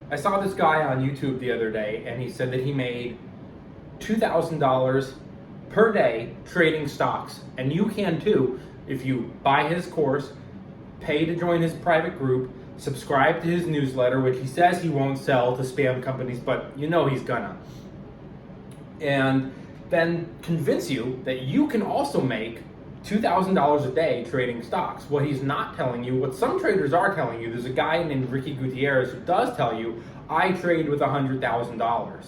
I saw this guy on YouTube the other day, and he said that he made $2,000 per day trading stocks. And you can too if you buy his course, pay to join his private group, subscribe to his newsletter, which he says he won't sell to spam companies, but you know he's gonna. And then convince you that you can also make $2,000 a day trading stocks. What he's not telling you, what some traders are telling you, there's a guy named Ricky Gutierrez who does tell you, I trade with $100,000.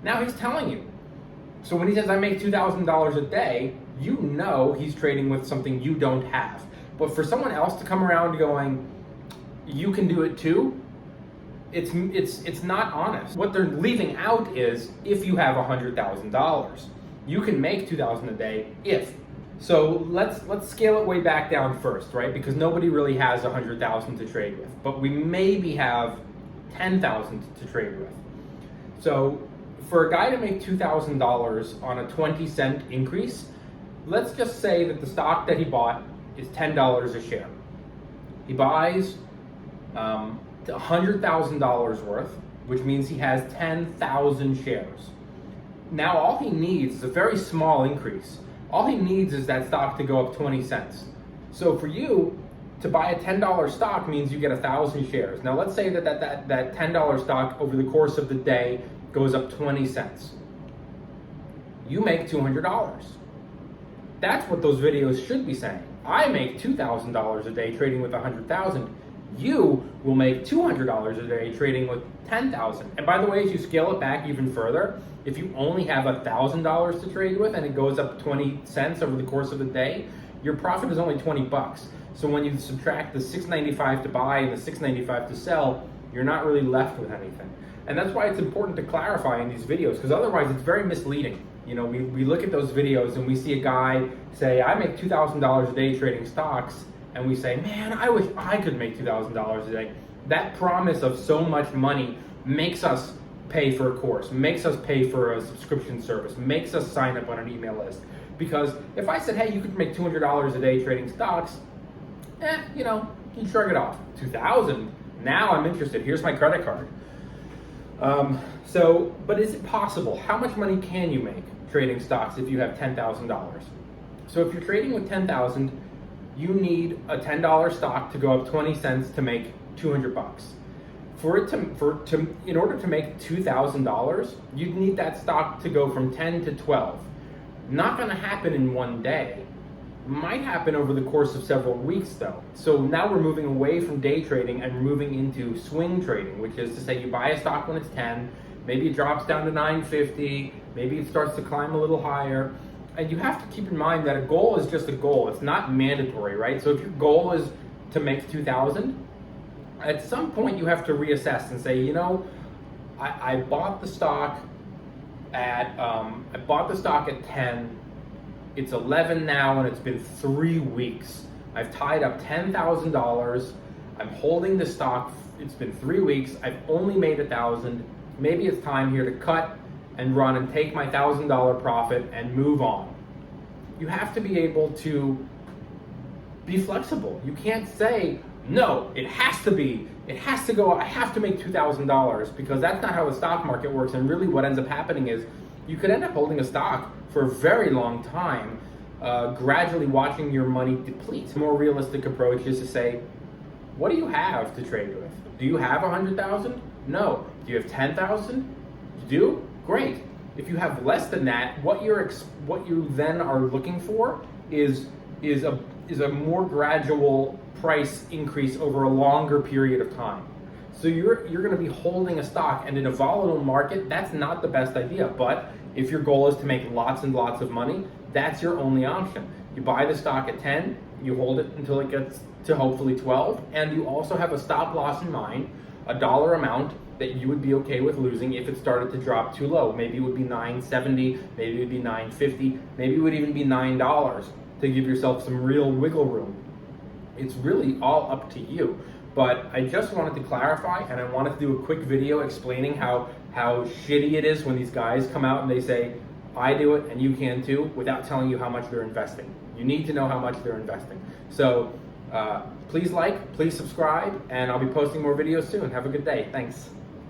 Now he's telling you. So when he says I make $2,000 a day, you know he's trading with something you don't have. But for someone else to come around going, you can do it too, it's not honest. What they're leaving out is if you have $100,000, you can make $2,000 a day if. So let's scale it way back down first, right? Because nobody really has $100,000 to trade with, but we maybe have $10,000 to trade with. So for a guy to make $2,000 on a 20-cent increase, let's just say that the stock that he bought is $10 a share. He buys $100,000 worth, which means he has 10,000 shares. Now all he needs is a very small increase. All he needs is that stock to go up 20 cents. So for you, to buy a $10 stock means you get 1,000 shares. Now let's say that $10 stock over the course of the day goes up 20 cents. You make $200. That's what those videos should be saying. I make $2,000 a day trading with 100,000. You will make $200 a day trading with 10,000. And by the way, as you scale it back even further, if you only have $1,000 to trade with and it goes up 20 cents over the course of the day, your profit is only 20 bucks. So when you subtract the $6.95 to buy and the $6.95 to sell, you're not really left with anything. And that's why it's important to clarify in these videos, because otherwise it's very misleading. You know, we look at those videos and we see a guy say, I make $2,000 a day trading stocks, and we say, man, I wish I could make $2,000 a day. That promise of so much money makes us pay for a course, makes us pay for a subscription service, makes us sign up on an email list. Because if I said, hey, you could make $200 a day trading stocks, you know, you shrug it off. 2,000, now I'm interested, here's my credit card. But is it possible? How much money can you make trading stocks if you have $10,000? So if you're trading with 10,000, you need a $10 stock to go up 20 cents to make 200 bucks. In order to make $2,000, you'd need that stock to go from 10 to 12. Not going to happen in one day. Might happen over the course of several weeks though. So now we're moving away from day trading and we're moving into swing trading, which is to say you buy a stock when it's 10, maybe it drops down to 9.50, maybe it starts to climb a little higher. And you have to keep in mind that a goal is just a goal. It's not mandatory, right? So if your goal is to make 2,000, at some point you have to reassess and say, you know, I bought the stock at 10. It's 11 now, and it's been 3 weeks. I've tied up $10,000. I'm holding the stock. It's been 3 weeks. I've only made 1,000. Maybe it's time here to cut and run and take my $1,000 profit and move on. You have to be able to be flexible. You can't say, no, it has to go, I have to make $2,000, because that's not how the stock market works. And really what ends up happening is you could end up holding a stock for a very long time, gradually watching your money deplete. A more realistic approach is to say, what do you have to trade with? Do you have 100,000? No. Do you have 10,000? You do? Great. If you have less than that, what you then are looking for is a more gradual price increase over a longer period of time. So you're going to be holding a stock, and in a volatile market, that's not the best idea. But if your goal is to make lots and lots of money, that's your only option. You buy the stock at 10, you hold it until it gets to hopefully 12, and you also have a stop loss in mind, a dollar amount that you would be okay with losing if it started to drop too low. Maybe it would be $9.70, maybe it would be $9.50, maybe it would even be $9 to give yourself some real wiggle room. It's really all up to you. But I just wanted to clarify, and I wanted to do a quick video explaining how shitty it is when these guys come out and they say, I do it and you can too, without telling you how much they're investing. You need to know how much they're investing. So please like, please subscribe, and I'll be posting more videos soon. Have a good day. Thanks.